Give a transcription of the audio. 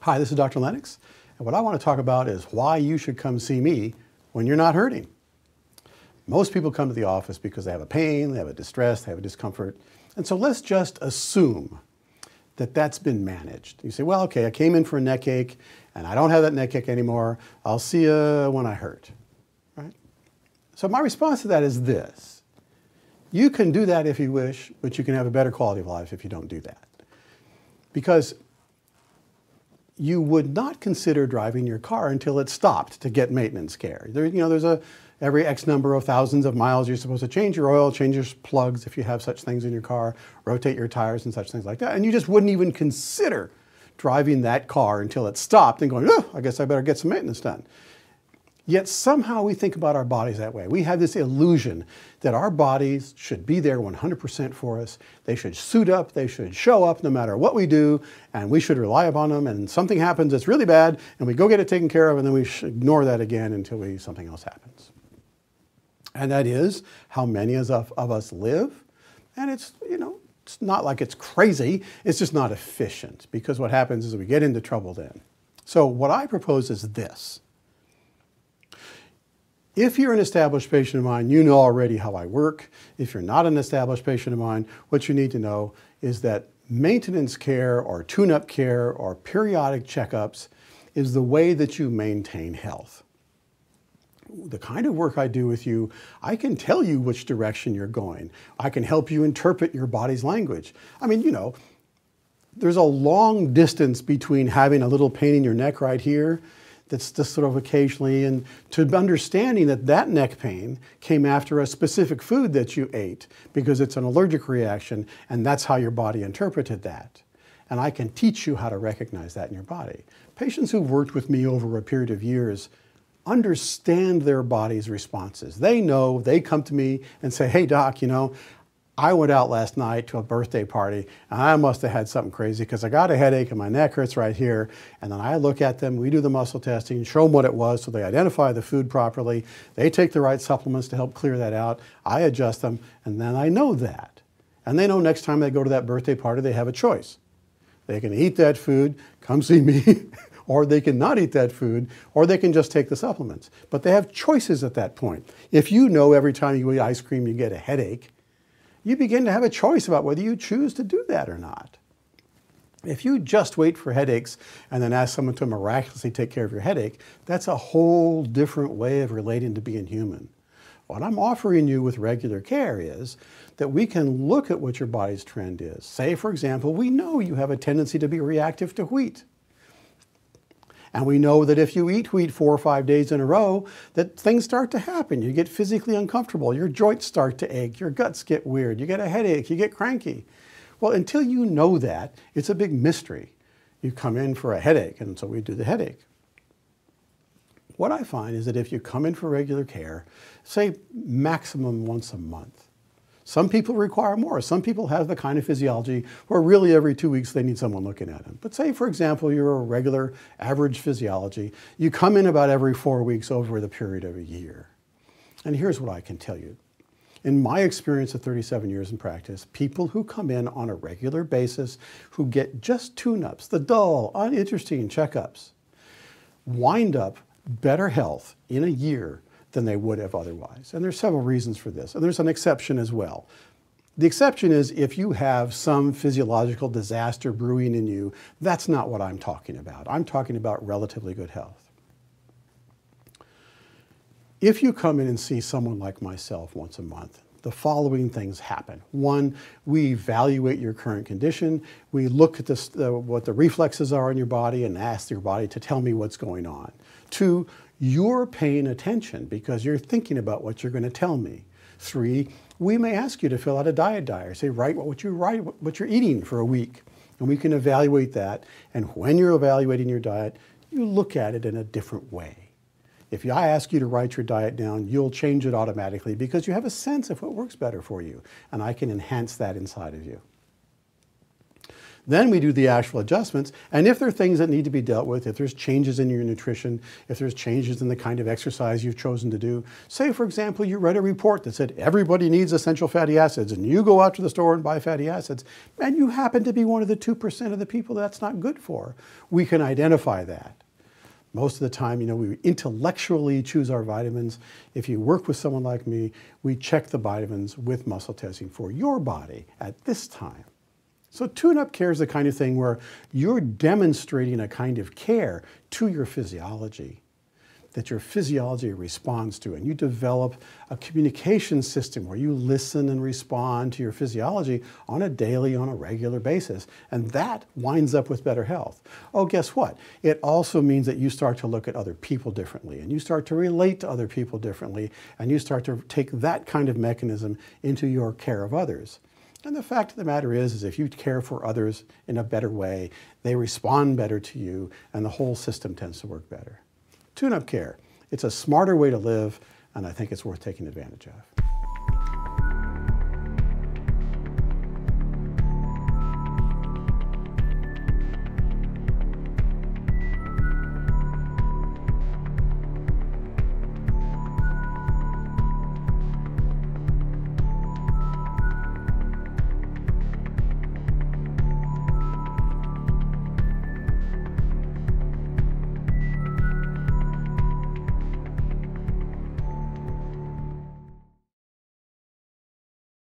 Hi, this is Dr. Lennox, and what I want to talk about is why you should come see me when you're not hurting. Most people come to the office because they have a pain, they have a distress, they have a discomfort, and so let's just assume that that's been managed. You say, well, okay, I came in for a neck ache, and I don't have that neck ache anymore. I'll see you when I hurt, right? So my response to that is this. You can do that if you wish, but you can have a better quality of life if you don't do that. Because you would not consider driving your car until it stopped to get maintenance care. There's every X number of thousands of miles you're supposed to change your oil, change your plugs if you have such things in your car, rotate your tires and such things like that. And you just wouldn't even consider driving that car until it stopped and going, oh, I guess I better get some maintenance done. Yet somehow we think about our bodies that way. We have this illusion that our bodies should be there 100% for us. They should suit up, they should show up no matter what we do, and we should rely upon them, and something happens that's really bad, and we go get it taken care of, and then we should ignore that again until something else happens. And that is how many of us live, and it's not like it's crazy, it's just not efficient, because what happens is we get into trouble then. So what I propose is this. If you're an established patient of mine, you know already how I work. If you're not an established patient of mine, what you need to know is that maintenance care or tune-up care or periodic checkups is the way that you maintain health. The kind of work I do with you, I can tell you which direction you're going. I can help you interpret your body's language. I mean, there's a long distance between having a little pain in your neck right here that's just sort of occasionally, and to understanding that neck pain came after a specific food that you ate because it's an allergic reaction, and that's how your body interpreted that. And I can teach you how to recognize that in your body. Patients who've worked with me over a period of years understand their body's responses. They know, they come to me and say, hey doc, I went out last night to a birthday party and I must have had something crazy because I got a headache and my neck hurts right here. And then I look at them, we do the muscle testing, show them what it was so they identify the food properly. They take the right supplements to help clear that out. I adjust them, and then I know that. And they know next time they go to that birthday party, they have a choice. They can eat that food, come see me, or they can not eat that food, or they can just take the supplements. But they have choices at that point. If you know every time you eat ice cream you get a headache, you begin to have a choice about whether you choose to do that or not. If you just wait for headaches and then ask someone to miraculously take care of your headache, that's a whole different way of relating to being human. What I'm offering you with regular care is that we can look at what your body's trend is. Say, for example, we know you have a tendency to be reactive to wheat. And we know that if you eat wheat 4 or 5 days in a row, that things start to happen. You get physically uncomfortable. Your joints start to ache. Your guts get weird. You get a headache. You get cranky. Well, until you know that, it's a big mystery. You come in for a headache, and so we do the headache. What I find is that if you come in for regular care, say maximum once a month, some people require more. Some people have the kind of physiology where really every 2 weeks they need someone looking at them. But say, for example, you're a regular average physiology. You come in about every 4 weeks over the period of a year. And here's what I can tell you. In my experience of 37 years in practice, people who come in on a regular basis, who get just tune-ups, the dull, uninteresting checkups, wind up better health in a year than they would have otherwise. And there's several reasons for this. And there's an exception as well. The exception is if you have some physiological disaster brewing in you. That's not what I'm talking about. I'm talking about relatively good health. If you come in and see someone like myself once a month, the following things happen. One, we evaluate your current condition. We look at what the reflexes are in your body and ask your body to tell me what's going on. Two, you're paying attention because you're thinking about what you're going to tell me. Three, we may ask you to fill out a diet diary. Say, write what you're eating for a week, and we can evaluate that. And when you're evaluating your diet, you look at it in a different way. If I ask you to write your diet down, you'll change it automatically because you have a sense of what works better for you, and I can enhance that inside of you. Then we do the actual adjustments, and if there are things that need to be dealt with, if there's changes in your nutrition, if there's changes in the kind of exercise you've chosen to do, say for example you read a report that said everybody needs essential fatty acids and you go out to the store and buy fatty acids, and you happen to be one of the 2% of the people that's not good for, we can identify that. Most of the time, we intellectually choose our vitamins. If you work with someone like me, we check the vitamins with muscle testing for your body at this time. So tune-up care is the kind of thing where you're demonstrating a kind of care to your physiology that your physiology responds to, and you develop a communication system where you listen and respond to your physiology on a daily, on a regular basis, and that winds up with better health. Oh, guess what? It also means that you start to look at other people differently, and you start to relate to other people differently, and you start to take that kind of mechanism into your care of others. And the fact of the matter is if you care for others in a better way, they respond better to you, and the whole system tends to work better. Tune-up care. It's a smarter way to live, and I think it's worth taking advantage of.